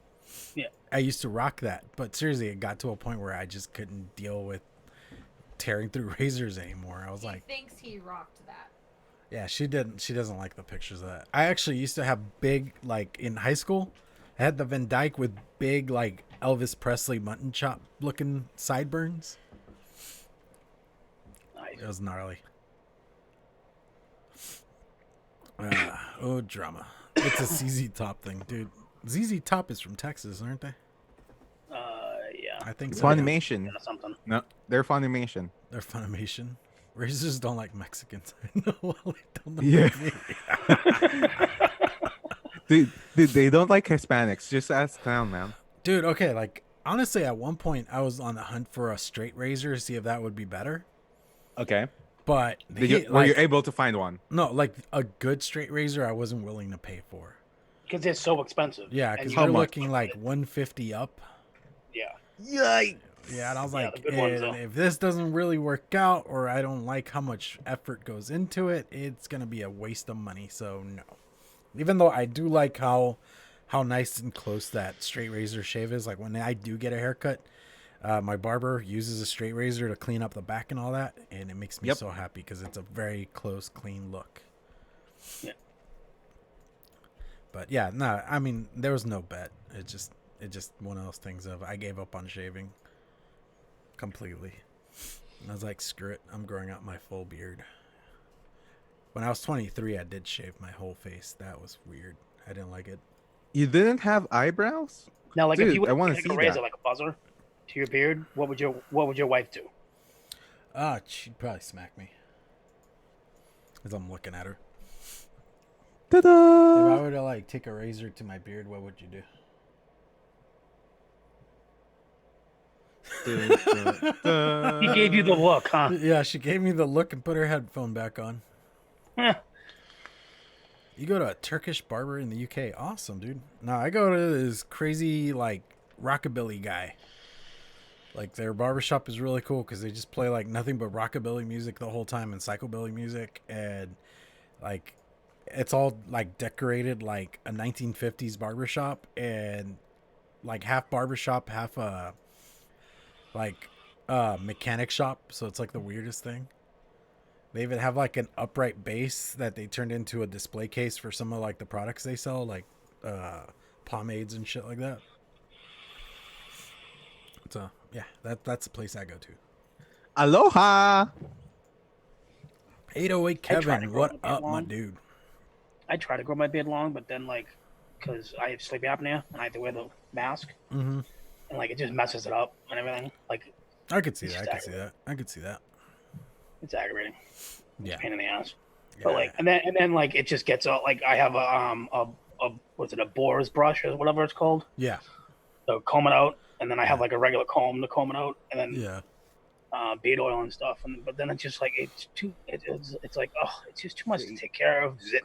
Yeah. I used to rock that, but seriously, it got to a point where I just couldn't deal with tearing through razors anymore. I was He like, thinks he rocked that. yeah, she doesn't like the pictures of that. I actually used to have big, like in high school, I had the Van Dyke with big, like Elvis Presley mutton chop looking sideburns. Nice. It was gnarly. Drama. It's a ZZ Top thing, dude. ZZ Top is from Texas, aren't they? Yeah. I think so. Funimation. Yeah, something. No, they're Funimation. They're Funimation. Razors don't like Mexicans. I know. Well, they don't like Yeah. me. Dude, they don't like Hispanics. Just ask Clown, man. Dude, okay, like honestly, at one point I was on the hunt for a straight razor to see if that would be better. Okay. But Were you able to find one? no, like a good straight razor, I wasn't willing to pay for. Because they're so expensive. Yeah, And because you- you're much? looking like 150 up. Yeah. Yikes. Yeah, and I was Yeah, like, the good ones, though. if this doesn't really work out, or I don't like how much effort goes into it, it's gonna be a waste of money. So no. Even though I do like how nice and close that straight razor shave is. Like when I do get a haircut, my barber uses a straight razor to clean up the back and all that, and it makes me Yep. so happy because it's a very close, clean look. Yeah. But yeah, no, I mean there was no bet. It just one of those things of I gave up on shaving completely. And I was like, screw it, I'm growing out my full beard. When I was 23, I did shave my whole face. That was weird. I didn't like it. You didn't have eyebrows? Now, like, Dude, if you I would wanna take see a razor, that. like a buzzer, to your beard, what would your wife do? She'd probably smack me. As I'm looking at her. If Ta-da! I were to like take a razor to my beard, what would you do? He gave you the look, huh? Yeah, she gave me the look and put her headphone back on. Eh, You go to a Turkish barber in the UK. Awesome, dude. No, I go to this crazy, like, rockabilly guy. Like, their barbershop is really cool because they just play, like, nothing but rockabilly music the whole time and psychobilly music. And, like, it's all, like, decorated like a 1950s barbershop. And, like, half barbershop, half, mechanic shop. So it's, like, the weirdest thing. They even have like an upright base that they turned into a display case for some of like the products they sell, like pomades and shit like that. So yeah, that's the place I go to. Aloha! 808 I tried to Kevin, grow what my beard up, my long. dude? I try to grow my beard long, but then, like, because I have sleep apnea and I have to wear the mask, Mm-hmm. and, like, it just messes it up and everything. Like, I could see It's that. I just could see that. I could see that. it's aggravating. Yeah. Pain in the ass. Yeah. But, like, and then, like, it just gets all, like, I have a what's it, a boar's brush or whatever it's called? Yeah. So comb it out, and then I have, like, a regular comb to comb it out, and then Yeah. beard oil and stuff, but then it's just like it's like, oh, it's just too much to take care of. Zip,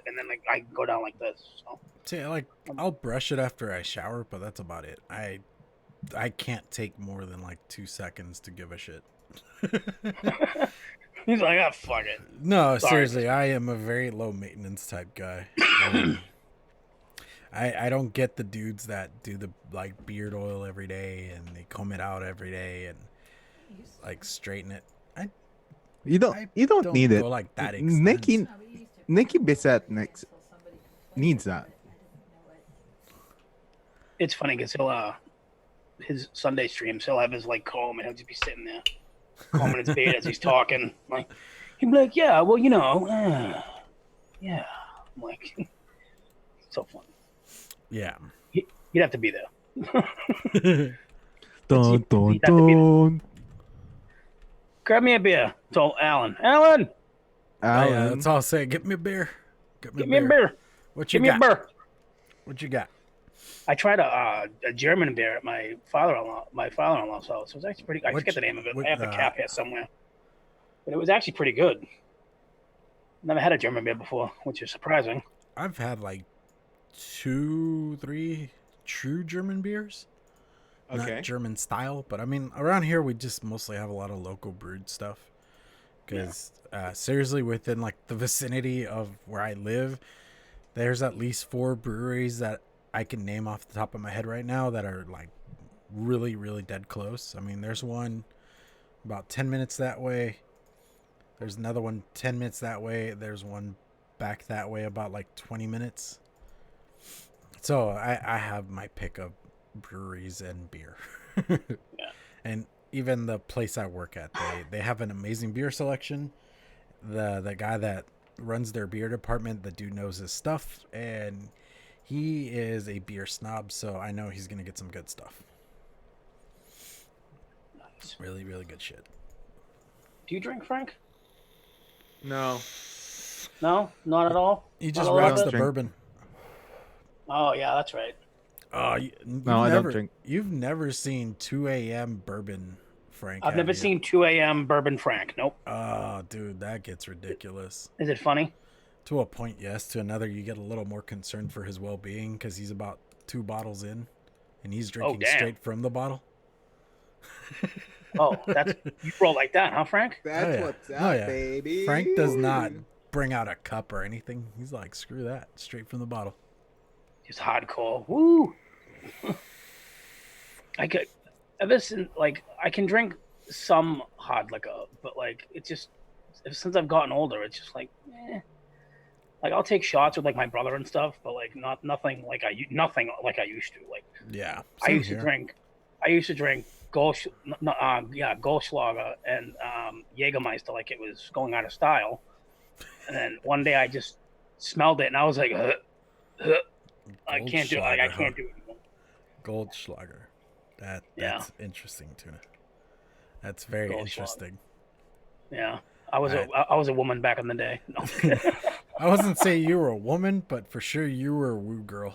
and then like I go down like this. So See, like I'll brush it after I shower, but that's about it. I can't take more than like 2 seconds to give a shit. he's like, ah, fuck it. No, Sorry. seriously, I am a very low maintenance type guy. I don't get the dudes that do the like beard oil every day and they comb it out every day and like straighten it. You don't need go it. like that Nikki extent. Nikki Bissett next needs that. It's funny because he'll his Sunday streams, he'll have his like comb and he'll just be sitting there combing his beard as he's talking. Like he'd be like, yeah, well, you know, yeah, I'm like, so funny. Yeah. You'd have to be there. Dun, dun, You'd have to be there. dun. Grab me a beer. Told Alan. Alan, Oh, yeah, Alan. that's all I'll say. Get me a beer. get me a beer. What you Give me got? a beer. What you got? I tried a German beer at my father-in-law's house. It was actually pretty. I Which- forget the name of it. what, I have the cap here somewhere, but it was actually pretty good. Never had a German beer before, which is surprising. I've had like 2, 3 true German beers. Okay. Not German style, but I mean, around here we just mostly have a lot of local brewed stuff. Because seriously, within like the vicinity of where I live, there's at least 4 breweries that I can name off the top of my head right now that are like really, really dead close. I mean, there's one about 10 minutes that way. There's another one 10 minutes that way. There's one back that way about like 20 minutes. So I have my pick of breweries and beer. And even the place I work at, they have an amazing beer selection. The guy that runs their beer department, the dude knows his stuff, and he is a beer snob, so I know he's gonna get some good stuff. Nice. Really, really good shit. Do you drink, Frank? No. No, not at all. He just Not a rocks little the bit? drink. bourbon. Oh yeah, that's right. Oh, No, I don't drink. You've never seen 2 a.m. bourbon, Frank. I've have never you? seen 2 a.m. bourbon Frank. Nope. Oh, dude, that gets ridiculous. Is it funny? To a point, yes. To another, you get a little more concerned for his well-being because he's about 2 bottles in, and he's drinking damn. straight from the bottle. Oh, that's you roll like that, huh, Frank? That's Oh, yeah. what's up, Oh, yeah. baby. Frank does not bring out a cup or anything. He's like, screw that, straight from the bottle. Just hardcore. Woo. I could ever since like I can drink some hard liquor, but like it just since I've gotten older, it's just like, like I'll take shots with like my brother and stuff, but like nothing like I used to. Like Yeah, I same used here. to drink Goldschlager and Jägermeister like it was going out of style, and then one day I just smelled it and I was like, I can't do it. Like I can't do it anymore. Goldschlager. That's Yeah. interesting, Tuna. That's very Goldschlager. interesting. Yeah, I was a woman back in the day. No. I wasn't saying you were a woman, but for sure you were a woo girl.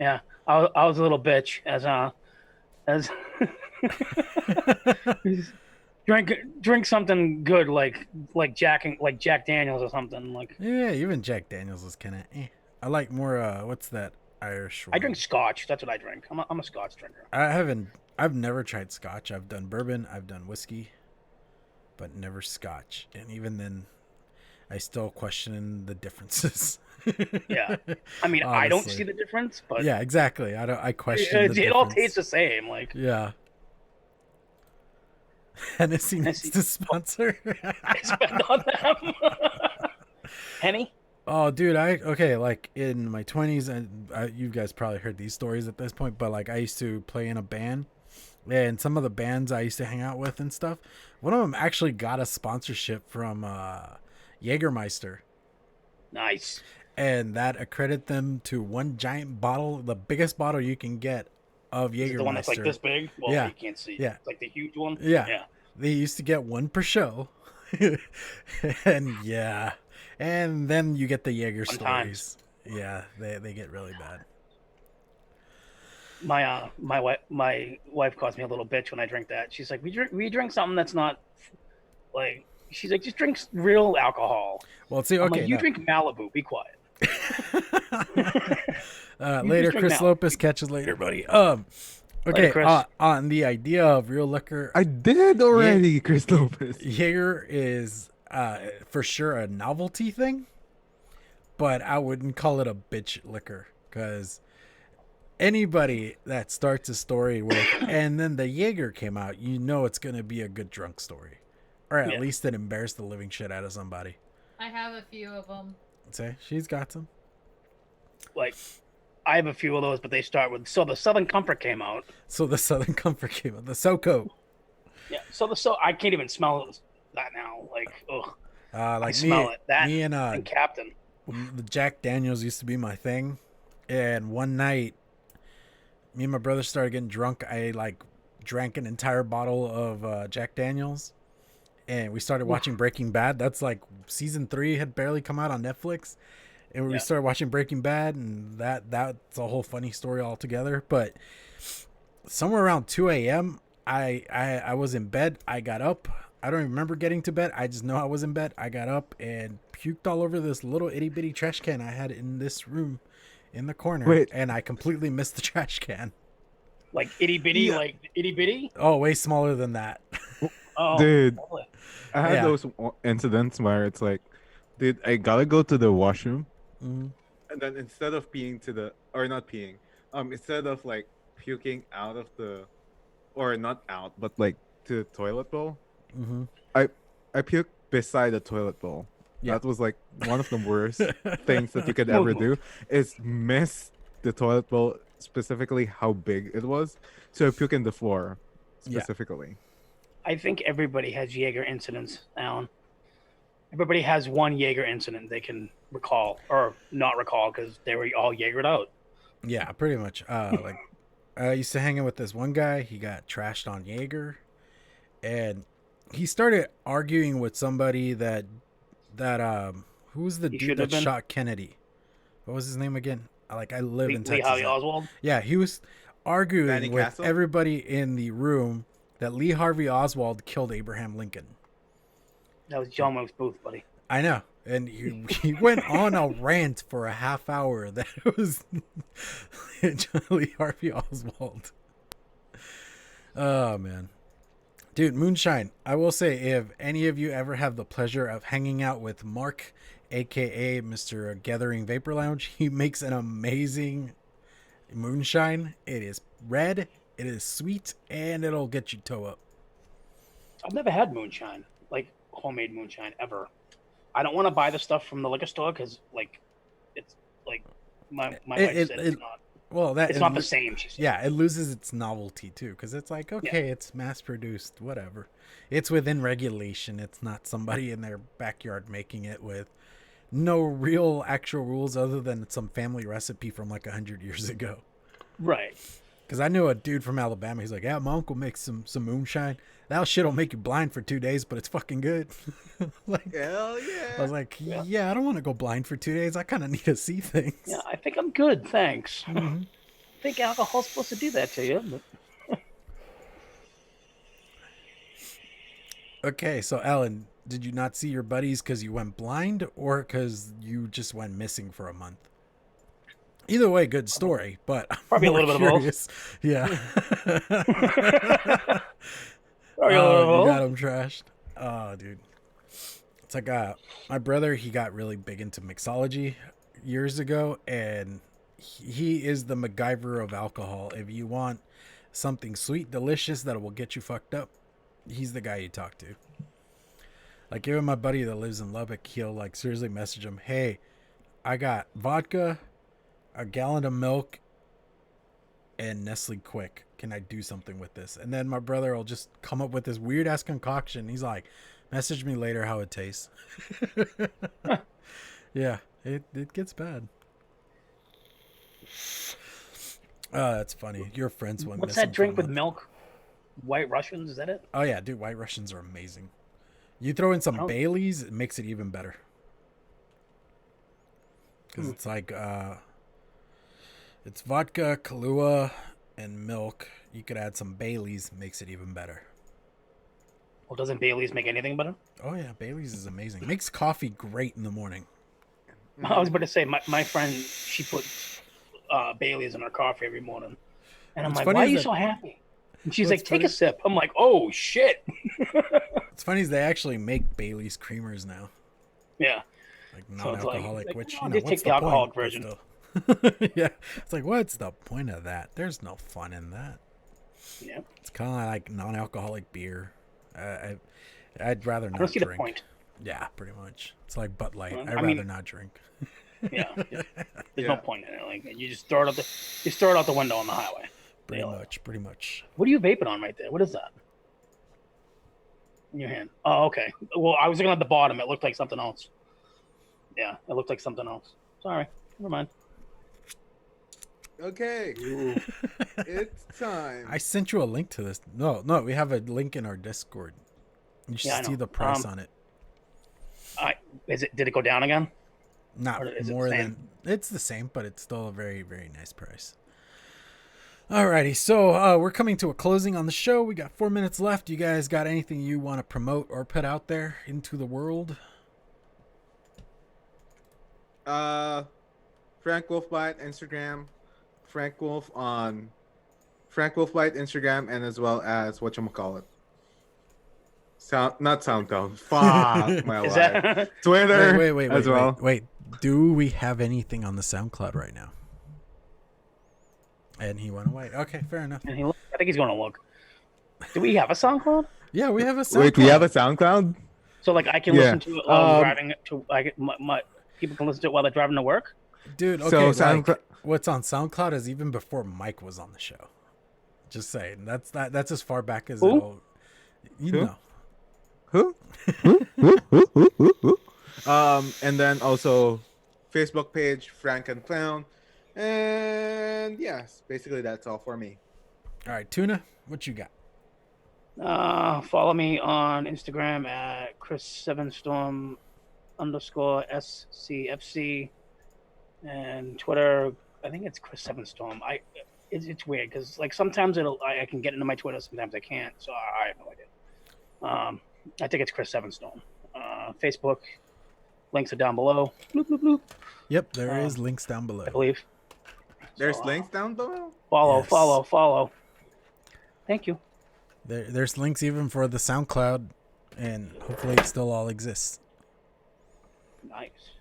Yeah, I was a little bitch as drink something good like Jack Daniels or something like. Yeah, even Jack Daniels is kind of. I like more. What's that Irish one? I drink Scotch. That's what I drink. I'm a Scotch drinker. I've never tried Scotch. I've done bourbon. I've done whiskey, but never Scotch. And even then, I still question the differences. Yeah, I mean I don't Honestly. see the difference, but Yeah, exactly. I question. it all tastes the same. Like Yeah. Hennessy needs to sponsor. I spend on them. Henny. Oh, dude, like in my 20s, and you guys probably heard these stories at this point, but like I used to play in a band, and some of the bands I used to hang out with and stuff, one of them actually got a sponsorship from Jägermeister, Nice. and that accredited them to one giant bottle, the biggest bottle you can get of Is it Jägermeister. the one that's like this big? Well, Yeah. you can't see. Yeah. It's like the huge one. Yeah. Yeah. They used to get one per show. And yeah. And then you get the Jaeger Fun stories. times. Yeah, they get really bad. My wife calls me a little bitch when I drink that. She's like, we drink something that's not like. She's like, just drink real alcohol. Well, see, I'm okay. like, you drink Malibu. Be quiet. Later, just drink Chris now. Lopez catches later, buddy. Later, Okay, Chris. on the idea of real liquor, I did already, Chris Lopez. Jaeger is for sure a novelty thing, but I wouldn't call it a bitch liquor because anybody that starts a story with and then the Jaeger came out, you know it's gonna be a good drunk story, or at Yeah. least it embarrassed the living shit out of somebody. I have a few of them. Say she's got some. Like, I have a few of those, but they start with so the Southern Comfort came out. So the Southern Comfort came out, the SoCo. Yeah. So I can't even smell that now. Like, ugh. Like I smell it. That me and and Captain. The Jack Daniels used to be my thing, and one night, me and my brother started getting drunk. I like drank an entire bottle of Jack Daniels, and we started watching Breaking Bad. That's like season 3 had barely come out on Netflix, and we started watching Breaking Bad, and that's a whole funny story altogether. But somewhere around 2 a.m., I was in bed. I got up. I don't even remember getting to bed. I just know I was in bed. I got up and puked all over this little itty bitty trash can I had in this room in the corner. And I completely missed the trash can. Like itty bitty, like itty bitty? Oh, way smaller than that. Oh, dude, lovely. I had those incidents where it's like, dude, I gotta go to the washroom, and then instead of peeing not peeing, instead of like puking out of or not out, but like to the toilet bowl, I puked beside the toilet bowl. That was like one of the worst things that you could ever do, is miss the toilet bowl, specifically how big it was. So I puke in the floor specifically. I think everybody has Jaeger incidents, Alan. Everybody has one Jaeger incident they can recall or not recall because they were all Jaegered out. Yeah, pretty much. Like I used to hang out with this one guy. He got trashed on Jaeger, and he started arguing with somebody that who was the dude that shot Kennedy? What was his name again? Like, I live in Texas. Lee Harvey Oswald? Yeah, he was arguing with everybody in the room that Lee Harvey Oswald killed Abraham Lincoln. That was John Wilkes Booth, buddy. I know. And he went on a rant for a half hour that it was Lee Harvey Oswald. Oh, man. Dude, moonshine. I will say, if any of you ever have the pleasure of hanging out with Mark, a.k.a. Mr. Gathering Vapor Lounge, he makes an amazing moonshine. It is red, it is sweet, and it'll get you toe up. I've never had moonshine, like homemade moonshine, ever. I don't want to buy the stuff from the liquor store because, like, it's like my wife said it's not. Well, it's not the same. She said. Yeah, it loses its novelty too, because it's like, okay, it's mass produced, whatever. It's within regulation. It's not somebody in their backyard making it with no real actual rules other than some family recipe from like 100 years ago. Right. Because I knew a dude from Alabama. He's like, yeah, my uncle makes some moonshine. That shit'll make you blind for 2 days, but it's fucking good. Like, hell yeah. I was like, yeah, I don't want to go blind for 2 days. I kind of need to see things. Yeah, I think I'm good, thanks. I think alcohol's supposed to do that to you. But... Okay, so Alan, did you not see your buddies because you went blind or because you just went missing for a month? Either way, good story, but probably a little curious. Bit of both. Yeah. You got him trashed. Oh, dude. It's like my brother, he got really big into mixology years ago, and he is the MacGyver of alcohol. If you want something sweet, delicious, that will get you fucked up, he's the guy you talk to. Like, even my buddy that lives in Lubbock, he'll like seriously message him, hey, I got vodka, a gallon of milk, and Nestle Quick. Can I do something with this? And then my brother will just come up with this weird ass concoction. He's like, message me later how it tastes. Yeah, it gets bad. Oh, that's funny. Your friends went. What's that drink with milk? White Russians, is that it? Oh yeah, dude, White Russians are amazing. You throw in some Baileys, it makes it even better. Because it's like it's vodka, Kahlua, and milk. You could add some Baileys, makes it even better. Well, doesn't Baileys make anything better? Oh yeah, Baileys is amazing. Makes coffee great in the morning. I was about to say, my friend, she puts Baileys in her coffee every morning. And I'm like, why are you so happy? And she's like, take a sip. I'm like, oh, shit. It's funny is they actually make Baileys creamers now. Yeah. Like non-alcoholic, which, you know, just take the alcoholic version. Yeah. It's like, what's the point of that? There's no fun in that. Yeah. It's kind of like non-alcoholic beer. I'd rather not drink. I don't see the point. Yeah, pretty much. It's like Bud Light. I'd rather not drink. Yeah. There's no point in it. Like, you just throw it out the window on the highway. Pretty much. What are you vaping on right there? What is that? In your hand. Oh, okay. Well, I was looking at the bottom. It looked like something else. Yeah, it looked like something else. Sorry, never mind. Okay, it's time. I sent you a link to this. No, we have a link in our Discord. You should Yeah, I see know. the price on it. Did it go down again? Not Or is it more the than same? it's the same, but it's still a very, very nice price. Alrighty, so we're coming to a closing on the show. We got 4 minutes left. You guys got anything you want to promote or put out there into the world? Frank Wolfbite Instagram, Frank Wolf on Frank Wolfbite Instagram, and as well as whatchamacallit. Not SoundCloud. Fuck my Is life. that Twitter Wait, as well. wait. Do we have anything on the SoundCloud right now? And he went away. Okay, fair enough. I think he's going to look. Do we have a SoundCloud? Yeah, we have a SoundCloud. Wait, we have a SoundCloud? So like I can Yeah. listen to it while I'm driving to my people can listen to it while they're driving to work. Dude, So okay, SoundCloud- what's on SoundCloud is even before Mike was on the show. Just saying. That's as far back as Who? it'll... You Who? know. Who? And then also Facebook page, Frank and Clown. And yes, basically that's all for me. All right, Tuna, what you got? Follow me on Instagram at Chris7Storm_SCFC and Twitter. I think it's Chris7Storm. It's weird because like sometimes I can get into my Twitter, sometimes I can't. So I have no idea. I think it's Chris7Storm. Facebook links are down below. Bloop, bloop, bloop, Yep, there is links down below. I believe. There's So, links down below? Follow, Yes. follow. Thank you. There's links even for the SoundCloud, and hopefully it still all exists. Nice.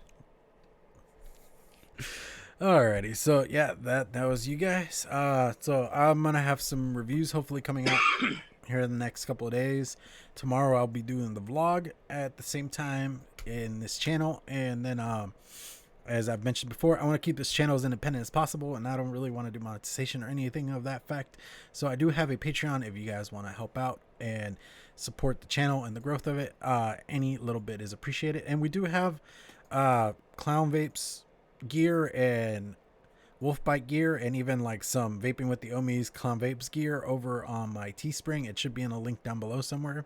Alrighty, so yeah, that was you guys. So I'm gonna have some reviews hopefully coming out here in the next couple of days. Tomorrow I'll be doing the vlog at the same time in this channel, and then as I've mentioned before, I want to keep this channel as independent as possible, and I don't really want to do monetization or anything of that fact. So I do have a Patreon if you guys want to help out and support the channel and the growth of it. Any little bit is appreciated, and we do have Clown Vapes gear and Wolfbite gear, and even like some Vaping with the Ohmies Clown Vapes gear over on my Teespring. It should be in a link down below somewhere.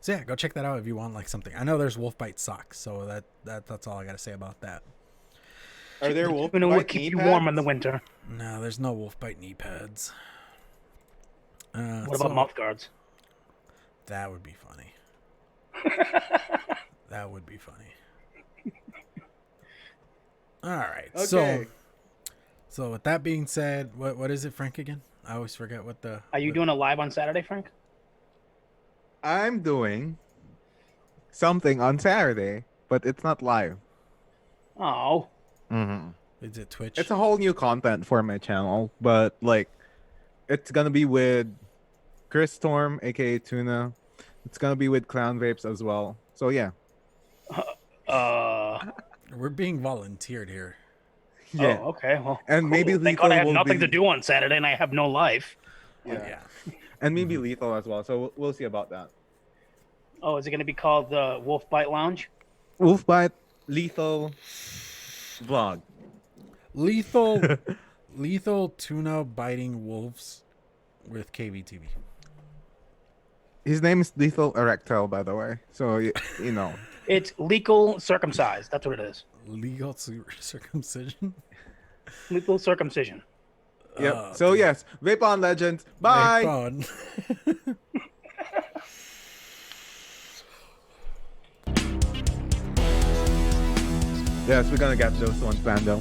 So yeah, go check that out if you want like something. I know there's Wolfbite socks, so that's all I gotta say about that. Are there You know what keep you warm in the winter? No, there's no Wolfbite knee pads. What about mouth guards? That would be funny. That would be funny. All right. Okay. So with that being said, what is it, Frank, again? I always forget what the... Are you doing a live on Saturday, Frank? I'm doing something on Saturday, but it's not live. Oh, Is it Twitch? It's a whole new content for my channel, but like it's gonna be with Chris Storm, aka Tuna. It's gonna be with Clown Vapes as well. So yeah. We're being volunteered here. Yeah. Oh, okay. Well, And cool. maybe Thank God I have Lethal will nothing be- to do on Saturday and I have no life. Yeah. And maybe Mm-hmm. Lethal as well. So we'll see about that. Oh, is it going to be called the Wolfbite Lounge? Wolfbite Lethal vlog. Lethal tuna biting wolves with KVTV. His name is Lethal Erectile, by the way. So you know. It's legal circumcised. That's what it is. Legal circumcision. Legal circumcision. Yep. So yes, Vape on Legends. Bye. Vape on. Yes, we're gonna get those ones, Bando.